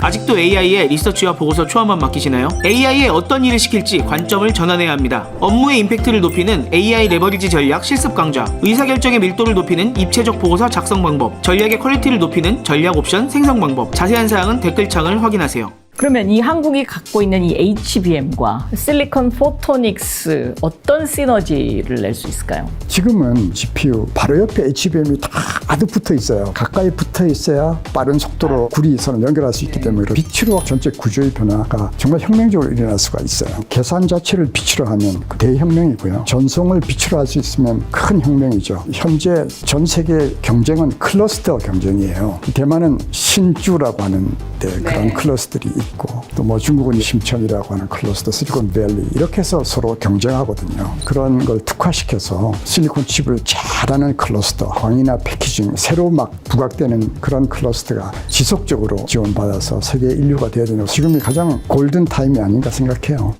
아직도 AI에 리서치와 보고서 초안만 맡기시나요? AI에 어떤 일을 시킬지 관점을 전환해야 합니다. 업무의 임팩트를 높이는 AI 레버리지 전략 실습 강좌, 의사결정의 밀도를 높이는 입체적 보고서 작성 방법, 전략의 퀄리티를 높이는 전략 옵션 생성 방법. 자세한 사항은 댓글창을 확인하세요. 그러면 이 한국이 갖고 있는 이 HBM과 실리콘 포토닉스 어떤 시너지를 낼 수 있을까요? 지금은 GPU 바로 옆에 HBM이 다 아득 붙어 있어요. 가까이 붙어 있어야 빠른 속도로 구리선을 연결할 수 있기 때문에 빛으로 전체 구조의 변화가 정말 혁명적으로 일어날 수가 있어요. 계산 자체를 빛으로 하면 대혁명이고요. 전송을 빛으로 할 수 있으면 큰 혁명이죠. 현재 전 세계 경쟁은 클러스터 경쟁이에요. 대만은 신주라고 하는 그런 클러스터들이 있고, 또 뭐 중국은 심천이라고 하는 클러스터, 실리콘밸리, 이렇게 해서 서로 경쟁하거든요. 그런 걸 특화시켜서 실리콘 칩을 잘하는 클러스터, 광이나 패키징, 새로 막 부각되는 그런 클러스터가 지속적으로 지원받아서 세계 인류가 되어야 되는, 지금이 가장 골든 타임이 아닌가 생각해요.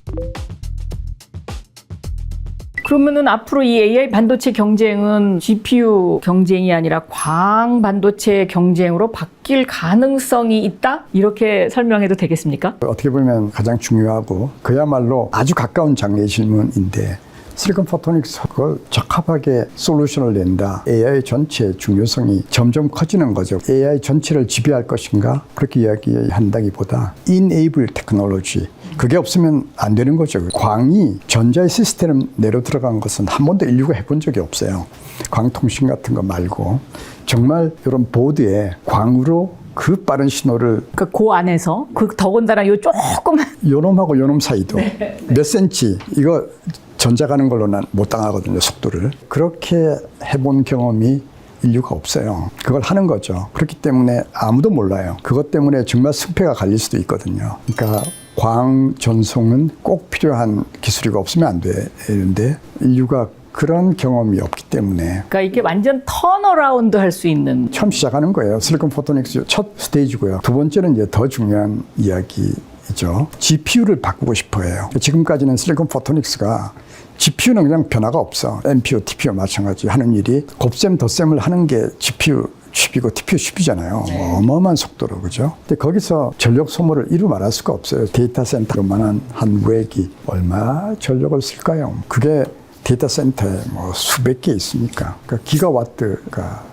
그러면은 앞으로 이 AI 반도체 경쟁은 GPU 경쟁이 아니라 광 반도체 경쟁으로 바뀔 가능성이 있다? 이렇게 설명해도 되겠습니까? 어떻게 보면 가장 중요하고 그야말로 아주 가까운 장르의 질문인데, 실리콘 포토닉스 그걸 적합하게 솔루션을 낸다. AI 전체의 중요성이 점점 커지는 거죠. AI 전체를 지배할 것인가? 그렇게 이야기한다기보다 enable technology, 그게 없으면 안 되는 거죠. 광이 전자의 시스템 내로 들어간 것은 한 번도 인류가 해본 적이 없어요. 광통신 같은 거 말고 정말 이런 보드에 광으로 그 빠른 신호를, 그러니까 그 안에서 그 더군다나 요 조그만 요놈하고 요놈 사이도 몇 센치, 이거 전자 가는 걸로는 못 당하거든요, 속도를. 그렇게 해본 경험이 인류가 없어요. 그걸 하는 거죠. 그렇기 때문에 아무도 몰라요. 그것 때문에 정말 승패가 갈릴 수도 있거든요. 그러니까 광 전송은 꼭 필요한 기술이가 없으면 안 되는데, 인류가 그런 경험이 없기 때문에. 그러니까 이게 완전 턴어라운드 할 수 있는. 처음 시작하는 거예요. 실리콘 포토닉스 첫 스테이지고요. 두 번째는 이제 더 중요한 이야기죠. GPU를 바꾸고 싶어 해요. 지금까지는 실리콘 포토닉스가 GPU는 그냥 변화가 없어. NPU, TPU 마찬가지 하는 일이 곱셈, 덧셈을 하는 게 GPU 칩이고 TPU 칩이잖아요. 어마어마한 속도로, 그죠? 근데 거기서 전력 소모를 이루 말할 수가 없어요. 데이터 센터만한 한 우액이 얼마 전력을 쓸까요? 그게 데이터 센터에 뭐 수백 개 있으니까. 그러니까 기가와트가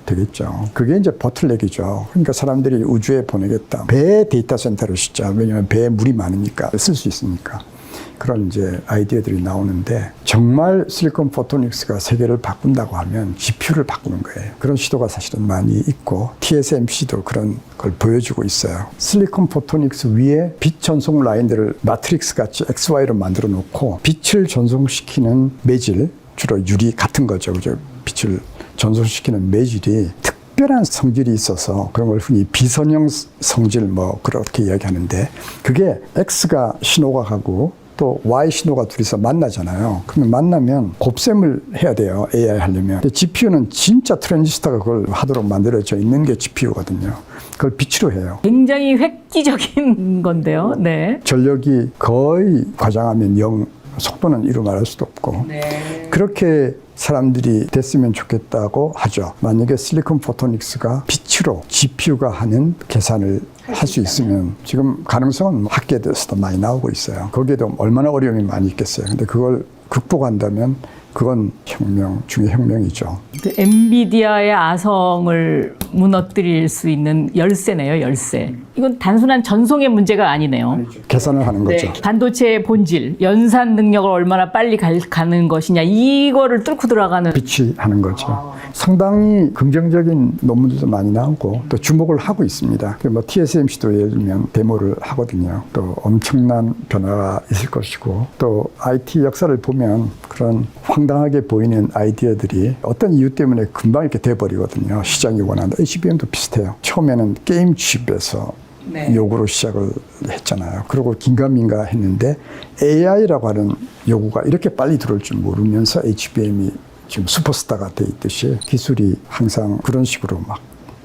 되겠죠. 그게 이제 버틀넥이죠. 그러니까 사람들이 우주에 보내겠다. 배 데이터 센터를 짓자. 왜냐하면 배에 물이 많으니까, 쓸 수 있으니까. 그런 이제 아이디어들이 나오는데, 정말 실리콘 포토닉스가 세계를 바꾼다고 하면 GPU를 바꾸는 거예요. 그런 시도가 사실은 많이 있고, TSMC도 그런 걸 보여주고 있어요. 실리콘 포토닉스 위에 빛 전송 라인들을 마트릭스 같이 XY로 만들어 놓고, 빛을 전송시키는 매질, 주로 유리 같은 거죠. 그죠? 빛을 전송시키는 매질이 특별한 성질이 있어서 그런 걸 흔히 비선형 성질 뭐 그렇게 이야기하는데, 그게 X가 신호가 가고 또 Y 신호가 둘이서 만나잖아요. 그러면 만나면 곱셈을 해야 돼요, AI 하려면. 근데 GPU는 진짜 트랜지스터가 그걸 하도록 만들어져 있는 게 GPU거든요. 그걸 빛으로 해요. 굉장히 획기적인 건데요. 네. 전력이 거의 과장하면 0, 속도는 이루 말할 수도 없고. 네. 그렇게 사람들이 됐으면 좋겠다고 하죠. 만약에 실리콘 포토닉스가 빛으로 GPU가 하는 계산을 할 수 있으면, 지금 가능성은 학계에서도 많이 나오고 있어요. 거기에도 얼마나 어려움이 많이 있겠어요. 근데 그걸 극복한다면 그건 혁명 중의 혁명이죠. 그 엔비디아의 아성을 무너뜨릴 수 있는 열쇠네요, 열쇠. 이건 단순한 전송의 문제가 아니네요. 계산을 하는 거죠. 반도체의 본질, 연산 능력을 얼마나 빨리 가는 것이냐, 이거를 뚫고 들어가는. 빛이 하는 거죠. 상당히 긍정적인 논문들도 많이 나오고 또 주목을 하고 있습니다. 뭐 TSMC도 예를 들면 데모를 하거든요. 또 엄청난 변화가 있을 것이고, 또 IT 역사를 보면 그런 황당하게 보이는 아이디어들이 어떤 이유 때문에 금방 이렇게 돼버리거든요. 시장이 원하는. HBM도 비슷해요. 처음에는 게임 칩에서 요구로 시작을 했잖아요. 그리고 긴가민가 했는데 AI라고 하는 요구가 이렇게 빨리 들어올 줄 모르면서 HBM이 지금 슈퍼스타가 돼 있듯이 기술이 항상 그런 식으로 막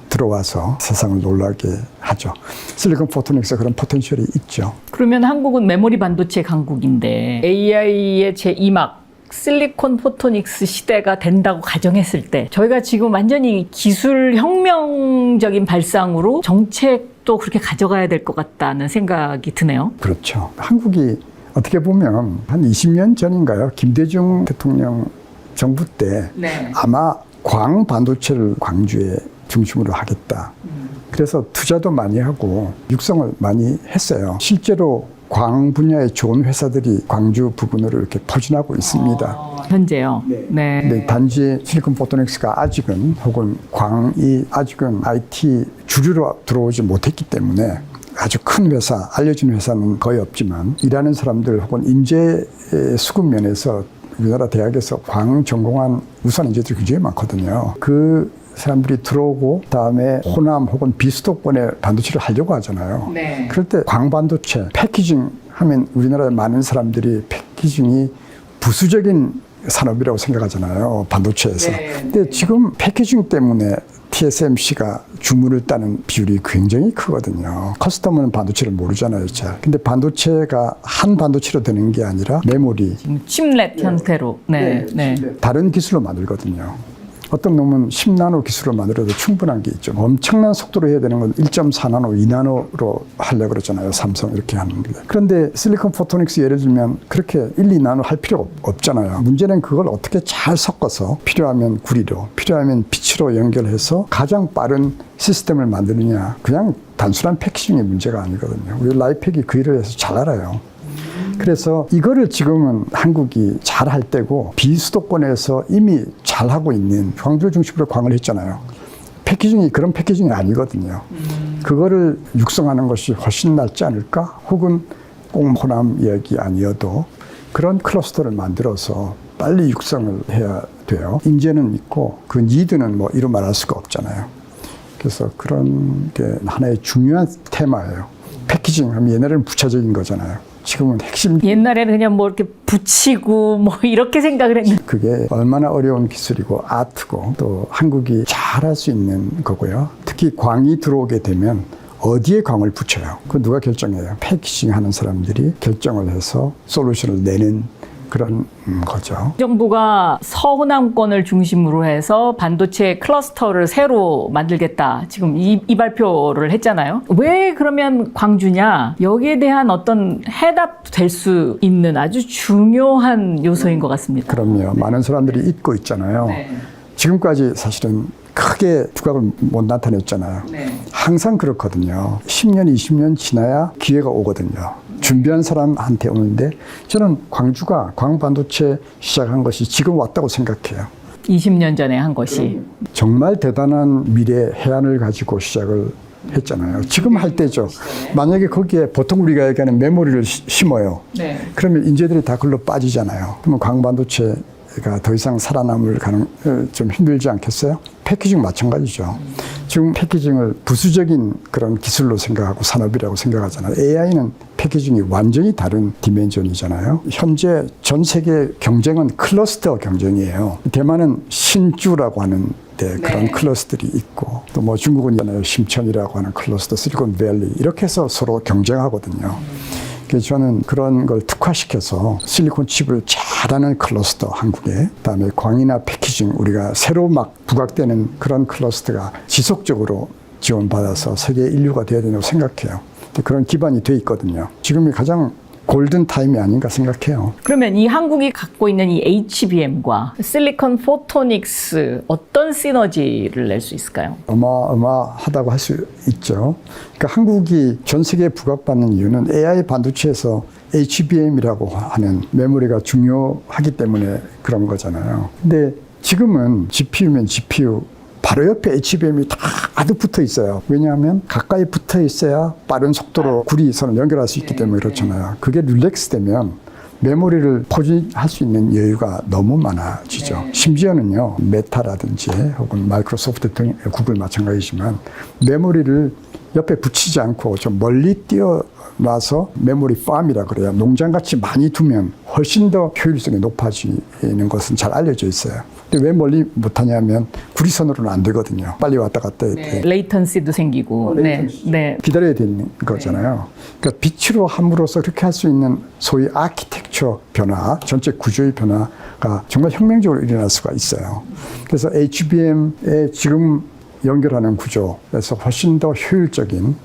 들어와서 세상을 놀라게 하죠. 실리콘 포토닉스가 그런 포텐셜이 있죠. 그러면 한국은 메모리 반도체 강국인데 AI의 제2막 실리콘 포토닉스 시대가 된다고 가정했을 때, 저희가 지금 완전히 기술 혁명적인 발상으로 정책 모습도 그렇게 가져가야 될 것 같다는 생각이 드네요. 그렇죠. 한국이 어떻게 보면 한 20년 전인가요? 김대중 대통령 정부 때 네. 아마 광 반도체를 광주에 중심으로 하겠다. 그래서 투자도 많이 하고 육성을 많이 했어요. 실제로 광 분야의 좋은 회사들이 광주 부근으로 이렇게 포진하고 있습니다. 현재요. 네. 근데 단지 실리콘 포토닉스가 아직은 혹은 광이 아직은 IT 주류로 들어오지 못했기 때문에 아주 큰 회사, 알려진 회사는 거의 없지만 일하는 사람들 혹은 인재 수급 면에서 우리나라 대학에서 광 전공한 우수한 인재들이 굉장히 많거든요. 그 사람들이 들어오고 다음에 호남 혹은 비수도권에 반도체를 하려고 하잖아요. 네. 그럴 때 광반도체, 패키징 하면 우리나라의 많은 사람들이 패키징이 부수적인 산업이라고 생각하잖아요. 반도체에서. 네. 근데 지금 패키징 때문에 TSMC가 주문을 따는 비율이 굉장히 크거든요. 커스터머는 반도체를 모르잖아요, 잘. 근데 반도체가 한 반도체로 되는 게 아니라 메모리, 칩렛 형태로. 네. 네. 다른 기술로 만들거든요. 어떤 놈은 10나노 기술로 만들어도 충분한 게 있죠. 엄청난 속도로 해야 되는 건 1.4나노, 2나노로 하려고 그러잖아요. 삼성 이렇게 하는 게. 그런데 실리콘 포토닉스 예를 들면 그렇게 1, 2나노 할 필요 없잖아요. 문제는 그걸 어떻게 잘 섞어서 필요하면 구리로, 필요하면 빛으로 연결해서 가장 빠른 시스템을 만드느냐. 그냥 단순한 패키징의 문제가 아니거든요. 우리 라이팩이 그 일을 해서 잘 알아요. 그래서 이거를 지금은 한국이 잘할 때고 비수도권에서 이미 잘하고 있는 광주 중심으로 광을 했잖아요. 패키징이 그런 패키징이 아니거든요. 그거를 육성하는 것이 훨씬 낫지 않을까? 혹은 꼭 호남 이야기 아니어도 그런 클러스터를 만들어서 빨리 육성을 해야 돼요. 인재는 있고 그 니드는 뭐 이루 말할 수가 없잖아요. 그래서 그런 게 하나의 중요한 테마예요. 패키징 하면 옛날에는 부차적인 거잖아요. 지금은 핵심. 옛날에는 그냥 뭐 이렇게 붙이고 뭐 이렇게 생각을 했는데. 그게 얼마나 어려운 기술이고 아트고 또 한국이 잘할 수 있는 거고요. 특히 광이 들어오게 되면 어디에 광을 붙여요? 그건 누가 결정해요? 패키징 하는 사람들이 결정을 해서 솔루션을 내는 그런 거죠. 정부가 서호남권을 중심으로 해서 반도체 클러스터를 새로 만들겠다. 지금 이 발표를 했잖아요. 왜 그러면 광주냐? 여기에 대한 어떤 해답 될 수 있는 아주 중요한 요소인 것 같습니다. 그럼요. 많은 사람들이 잊고 있잖아요. 네. 지금까지 사실은 크게 두각을 못 나타냈잖아요. 네. 항상 그렇거든요. 10년, 20년 지나야 기회가 오거든요. 준비한 사람한테 오는데 저는 광주가 광반도체 시작한 것이 지금 왔다고 생각해요. 20년 전에 한 것이. 정말 대단한 미래 해안을 가지고 시작을 했잖아요. 지금 할 때죠. 만약에 거기에 보통 우리가 얘기하는 메모리를 심어요. 네. 그러면 인재들이 다 글로 빠지잖아요. 그러면 광반도체가 더 이상 살아남을 좀 힘들지 않겠어요? 패키징 마찬가지죠. 지금 패키징을 부수적인 그런 기술로 생각하고 산업이라고 생각하잖아요. AI는 패키징이 완전히 다른 디멘전이잖아요. 현재 전 세계 경쟁은 클러스터 경쟁이에요. 대만은 신주라고 하는 그런 클러스터들이 있고 또 뭐 중국은 있잖아요. 심천이라고 하는 클러스터, 실리콘밸리 이렇게 해서 서로 경쟁하거든요. 그래서 저는 그런 걸 특화시켜서 실리콘 칩을 잘하는 클러스터 한국에, 그다음에 광이나 패키징 우리가 새로 막 부각되는 그런 클러스터가 지속적으로 지원받아서 세계 인류가 돼야 된다고 생각해요. 그런 기반이 돼 있거든요. 지금이 가장 골든 타임이 아닌가 생각해요. 그러면 이 한국이 갖고 있는 이 HBM과 실리콘 포토닉스 어떤 시너지를 낼 수 있을까요? 어마어마하다고 할 수 있죠. 그러니까 한국이 전 세계에 부각받는 이유는 AI 반도체에서 HBM이라고 하는 메모리가 중요하기 때문에 그런 거잖아요. 근데 지금은 GPU면 GPU 바로 옆에 HBM이 다 가득 붙어 있어요. 왜냐하면 가까이 붙어 있어야 빠른 속도로 구리선을 연결할 수 있기 때문에 그렇잖아요. 그게 릴렉스 되면 메모리를 포진할 수 있는 여유가 너무 많아지죠. 심지어는요, 메타라든지 혹은 마이크로소프트 등 구글 마찬가지지만 메모리를 옆에 붙이지 않고 좀 멀리 띄어놔서 메모리 팜이라 그래요. 농장같이 많이 두면 훨씬 더 효율성이 높아지는 것은 잘 알려져 있어요. 근데 왜 멀리 못하냐면 구리선으로는 안 되거든요. 빨리 왔다 갔다 해야 돼. 레이턴시도 생기고. 네. 기다려야 되는 거잖아요. 그러니까 빛으로 함으로써 그렇게 할 수 있는 소위 아키텍처 변화, 전체 구조의 변화가 정말 혁명적으로 일어날 수가 있어요. 그래서 HBM에 지금 연결하는 구조에서 훨씬 더 효율적인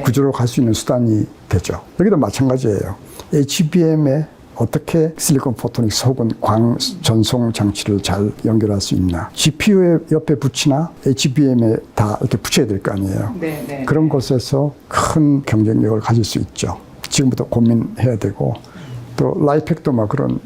구조로 갈 수 있는 수단이 되죠. 여기도 마찬가지예요. HBM에 어떻게 실리콘 포토닉스 혹은 광 전송 장치를 잘 연결할 수 있나. GPU의 옆에 붙이나 HBM에 다 이렇게 붙여야 될 거 아니에요. 그런 곳에서 큰 경쟁력을 가질 수 있죠. 지금부터 고민해야 되고 또 라이펙도 막 그런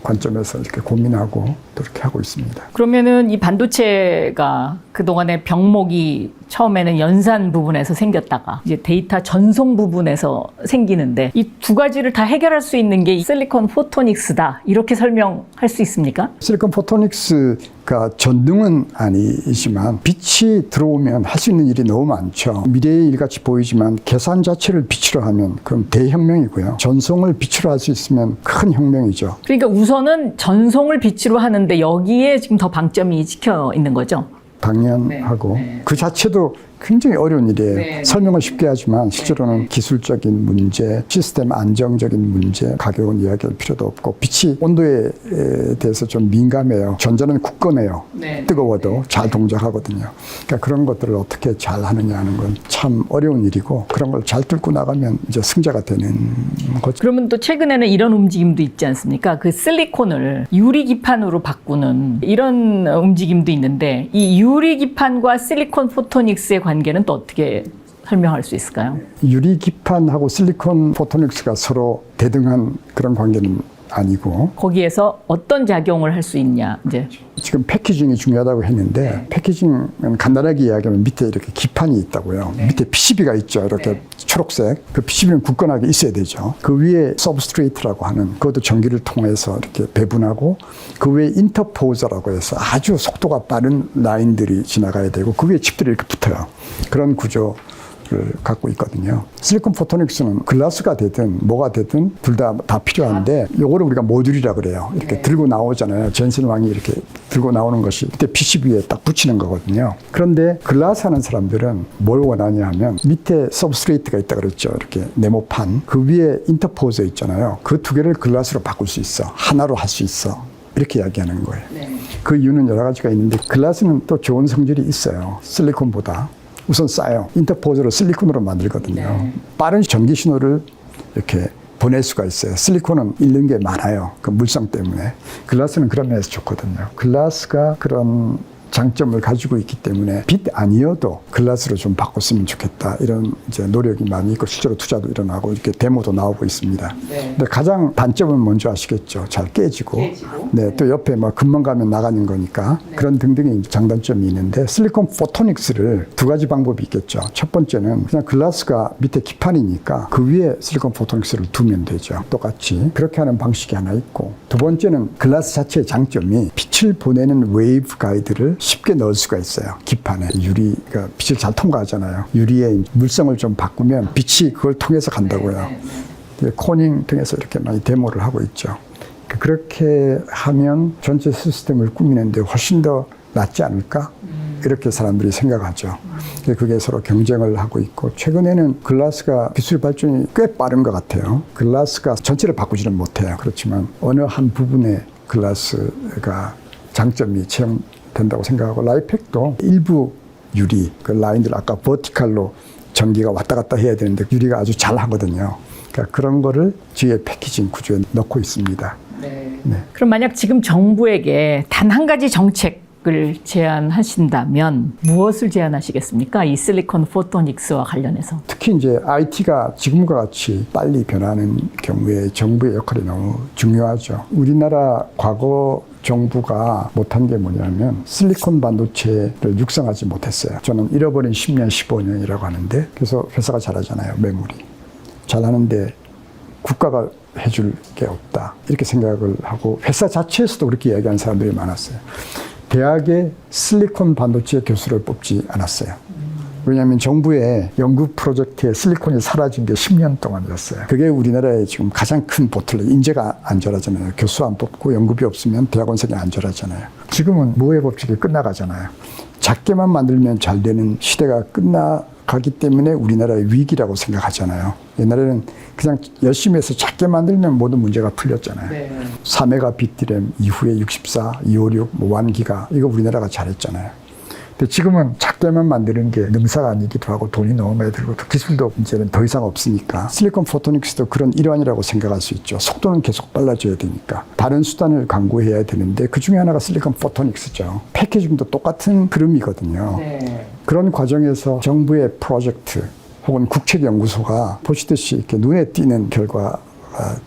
관점에서 이렇게 고민하고 또 이렇게 하고 있습니다. 그러면은 이 반도체가 그동안의 병목이 처음에는 연산 부분에서 생겼다가 이제 데이터 전송 부분에서 생기는데 이 두 가지를 다 해결할 수 있는 게 실리콘 포토닉스다. 이렇게 설명할 수 있습니까? 실리콘 포토닉스가 전등은 아니지만 빛이 들어오면 할 수 있는 일이 너무 많죠. 미래의 일같이 보이지만 계산 자체를 빛으로 하면 그럼 대혁명이고요. 전송을 빛으로 할 수 있으면 큰 혁명이죠. 그러니까 우선은 전송을 빛으로 하는데 여기에 지금 더 방점이 찍혀 있는 거죠. 당연하고 그 자체도 굉장히 어려운 일이에요. 설명을 쉽게 하지만 실제로는 기술적인 문제, 시스템 안정적인 문제, 가격은 이야기할 필요도 없고 빛이 온도에 대해서 좀 민감해요. 전자는 굳건해요. 뜨거워도 잘 동작하거든요. 그러니까 그런 것들을 어떻게 잘 하느냐 하는 건 참 어려운 일이고 그런 걸 잘 뚫고 나가면 이제 승자가 되는 거죠. 그러면 또 최근에는 이런 움직임도 있지 않습니까? 그 실리콘을 유리기판으로 바꾸는 이런 움직임도 있는데 이 유리기판과 실리콘 포토닉스의 관계는 또 어떻게 설명할 수 있을까요? 유리기판하고 실리콘 포토닉스가 서로 대등한 그런 관계는 아니고 거기에서 어떤 작용을 할 수 있냐 이제 지금 패키징이 중요하다고 했는데 패키징은 간단하게 이야기하면 밑에 이렇게 기판이 있다고요. 밑에 PCB가 있죠. 이렇게 초록색. 그 PCB는 굳건하게 있어야 되죠. 그 위에 서브스트레이트라고 하는 그것도 전기를 통해서 이렇게 배분하고 그 위에 인터포저라고 해서 아주 속도가 빠른 라인들이 지나가야 되고 그 위에 칩들이 이렇게 붙어요. 그런 구조 갖고 있거든요. 실리콘 포토닉스는 글라스가 되든 뭐가 되든 둘 다 필요한데 요거를 우리가 모듈이라 그래요. 이렇게 들고 나오잖아요. 젠슨 왕이 이렇게 들고 나오는 것이 그때 PCB에 딱 붙이는 거거든요. 그런데 글라스 하는 사람들은 뭘 원하냐 하면 밑에 서브스트레이트가 있다 그랬죠. 이렇게 네모판. 그 위에 인터포저 있잖아요. 그 두 개를 글라스로 바꿀 수 있어. 하나로 할 수 있어. 이렇게 이야기하는 거예요. 그 이유는 여러 가지가 있는데 글라스는 또 좋은 성질이 있어요. 실리콘보다. 우선 싸요. 인터포저를 실리콘으로 만들거든요. 빠른 전기 신호를 이렇게 보낼 수가 있어요. 실리콘은 잃는 게 많아요. 그 물성 때문에. 글라스는 그런 면에서 좋거든요. 글라스가 그런 장점을 가지고 있기 때문에 빛 아니어도 글라스로 좀 바꿨으면 좋겠다. 이런 이제 노력이 많이 있고 실제로 투자도 일어나고 이렇게 데모도 나오고 있습니다. 근데 가장 단점은 뭔지 아시겠죠? 잘 깨지고. 또 옆에 뭐 금방 가면 나가는 거니까 그런 등등의 장단점이 있는데 실리콘 포토닉스를 두 가지 방법이 있겠죠. 첫 번째는 그냥 글라스가 밑에 기판이니까 그 위에 실리콘 포토닉스를 두면 되죠. 똑같이 그렇게 하는 방식이 하나 있고 두 번째는 글라스 자체의 장점이 빛을 보내는 웨이브 가이드를 쉽게 넣을 수가 있어요. 기판에. 유리가 빛을 잘 통과하잖아요. 유리의 물성을 좀 바꾸면 빛이 그걸 통해서 간다고요. 코닝 등에서 이렇게 많이 데모를 하고 있죠. 그렇게 하면 전체 시스템을 꾸미는데 훨씬 더 낫지 않을까? 이렇게 사람들이 생각하죠. 그게 서로 경쟁을 하고 있고 최근에는 글라스가 기술 발전이 꽤 빠른 것 같아요. 글라스가 전체를 바꾸지는 못해요. 그렇지만 어느 한 부분의 글라스가 장점이 된다고 생각하고 라이펙도 일부 유리 그 라인들 아까 버티칼로 전기가 왔다 갔다 해야 되는데 유리가 아주 잘 하거든요. 그러니까 그런 거를 뒤에 패키징 구조에 넣고 있습니다. 그럼 만약 지금 정부에게 단 한 가지 정책을 제안하신다면 무엇을 제안하시겠습니까? 이 실리콘 포토닉스와 관련해서. 특히 이제 IT가 지금과 같이 빨리 변하는 경우에 정부의 역할이 너무 중요하죠. 우리나라 과거 정부가 못한 게 뭐냐면 실리콘 반도체를 육성하지 못했어요. 저는 잃어버린 10년, 15년이라고 하는데 그래서 회사가 잘하잖아요. 매물이. 잘하는데 국가가 해줄 게 없다. 이렇게 생각을 하고 회사 자체에서도 그렇게 이야기하는 사람들이 많았어요. 대학에 실리콘 반도체 교수를 뽑지 않았어요. 왜냐하면 정부의 연구 프로젝트에 실리콘이 사라진 게 10년 동안이었어요. 그게 우리나라의 지금 가장 큰 보틀렉. 인재가 안 절하잖아요. 교수 안 뽑고 연구비 없으면 대학원생이 안 절하잖아요. 지금은 무해 법칙이 끝나가잖아요. 작게만 만들면 잘 되는 시대가 끝나가기 때문에 우리나라의 위기라고 생각하잖아요. 옛날에는 그냥 열심히 해서 작게 만들면 모든 문제가 풀렸잖아요. 4메가빗 디램 이후에 64, 256, 1기가 이거 우리나라가 잘했잖아요. 근데 지금은 작게만 만드는 게 능사가 아니기도 하고 돈이 너무 많이 들고 또 기술도 이제는 더 이상 없으니까 실리콘 포토닉스도 그런 일환이라고 생각할 수 있죠. 속도는 계속 빨라져야 되니까 다른 수단을 강구해야 되는데 그 중에 하나가 실리콘 포토닉스죠. 패키징도 똑같은 흐름이거든요. 네. 그런 과정에서 정부의 프로젝트 혹은 국책연구소가 보시듯이 이렇게 눈에 띄는 결과가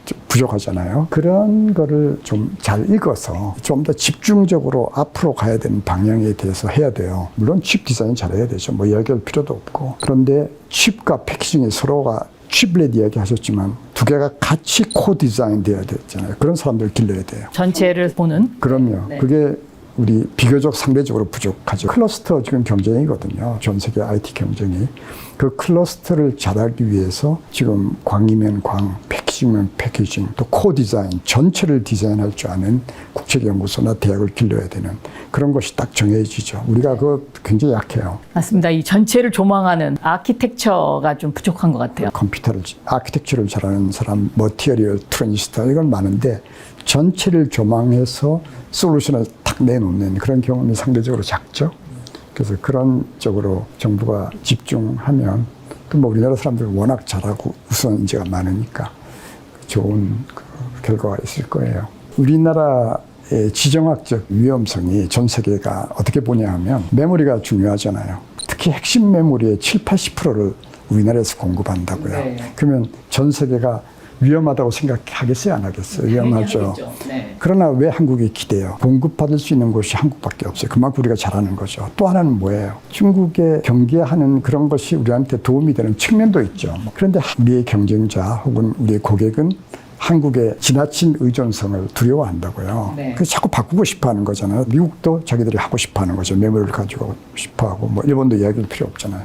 좀 부족하잖아요. 그런 거를 좀 잘 읽어서 좀 더 집중적으로 앞으로 가야 되는 방향에 대해서 해야 돼요. 물론 칩 디자인 잘해야 되죠. 뭐 이야기할 필요도 없고. 그런데 칩과 패키징이 서로가 칩렛 이야기 하셨지만 두 개가 같이 코-디자인 돼야 되잖아요. 그런 사람들 길러야 돼요. 전체를 보는. 그럼요. 네. 그게 우리 비교적 상대적으로 부족하죠. 클러스터 지금 경쟁이거든요. 전 세계 IT 경쟁이. 그 클러스터를 잘하기 위해서 지금 광이면 광, 패키징이면 패키징, 또 코-디자인, 전체를 디자인할 줄 아는 국책연구소나 대학을 길러야 되는 그런 것이 딱 정해지죠. 우리가 그거 굉장히 약해요. 맞습니다. 이 전체를 조망하는 아키텍처가 좀 부족한 것 같아요. 컴퓨터를, 아키텍처를 잘하는 사람, 머티리얼, 트랜지스터 이건 많은데 전체를 조망해서 솔루션을 딱 내놓는 그런 경험이 상대적으로 작죠. 그래서 그런 쪽으로 정부가 집중하면 또 뭐 우리나라 사람들 워낙 잘하고 우수인재가 많으니까 좋은 그 결과가 있을 거예요. 우리나라의 지정학적 위험성이 전 세계가 어떻게 보냐 하면 메모리가 중요하잖아요. 특히 핵심 메모리의 70~80%를 우리나라에서 공급한다고요. 네. 그러면 전 세계가 위험하다고 생각하겠어요? 안 하겠어요? 위험하죠. 네. 그러나 왜 한국이 기대요? 공급받을 수 있는 곳이 한국밖에 없어요. 그만큼 우리가 잘하는 거죠. 또 하나는 뭐예요? 중국에 경계하는 그런 것이 우리한테 도움이 되는 측면도 있죠. 그런데 우리의 경쟁자 혹은 우리의 고객은 한국의 지나친 의존성을 두려워한다고요. 네. 그래서 자꾸 바꾸고 싶어 하는 거잖아요. 미국도 자기들이 하고 싶어 하는 거죠. 메모리를 가지고 싶어 하고, 뭐 일본도 이야기할 필요 없잖아요.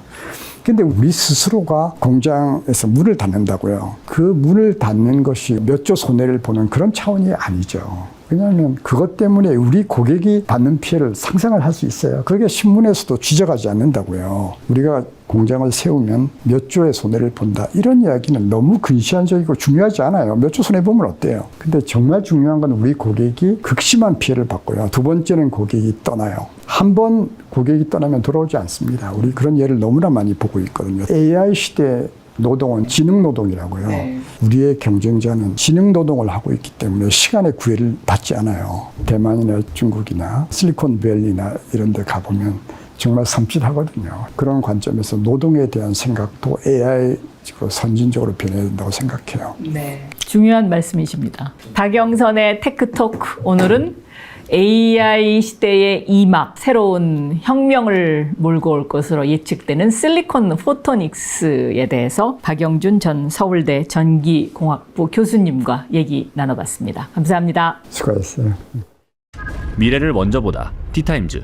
근데 우리 스스로가 공장에서 문을 닫는다고요. 그 문을 닫는 것이 몇 조 손해를 보는 그런 차원이 아니죠. 왜냐하면 그것 때문에 우리 고객이 받는 피해를 상상을 할 수 있어요. 그게 신문에서도 지적하지 않는다고요. 우리가 공장을 세우면 몇 조의 손해를 본다. 이런 이야기는 너무 근시안적이고 중요하지 않아요. 몇 조 손해보면 어때요? 근데 정말 중요한 건 우리 고객이 극심한 피해를 받고요. 두 번째는 고객이 떠나요. 한 번 고객이 떠나면 돌아오지 않습니다. 우리 그런 예를 너무나 많이 보고 있거든요. AI 시대 노동은 지능노동이라고요. 네. 우리의 경쟁자는 지능노동을 하고 있기 때문에 시간의 구애를 받지 않아요. 대만이나 중국이나 실리콘밸리나 이런 데 가보면 정말 섬찟하거든요. 그런 관점에서 노동에 대한 생각도 AI 선진적으로 변해야 된다고 생각해요. 네. 중요한 말씀이십니다. 박영선의 테크토크, 오늘은 AI 시대의 이막, 새로운 혁명을 몰고 올 것으로 예측되는 실리콘 포토닉스에 대해서 박영준 전 서울대 전기공학부 교수님과 얘기 나눠봤습니다. 감사합니다. 수고하셨어요. 미래를 먼저 보다 티타임즈.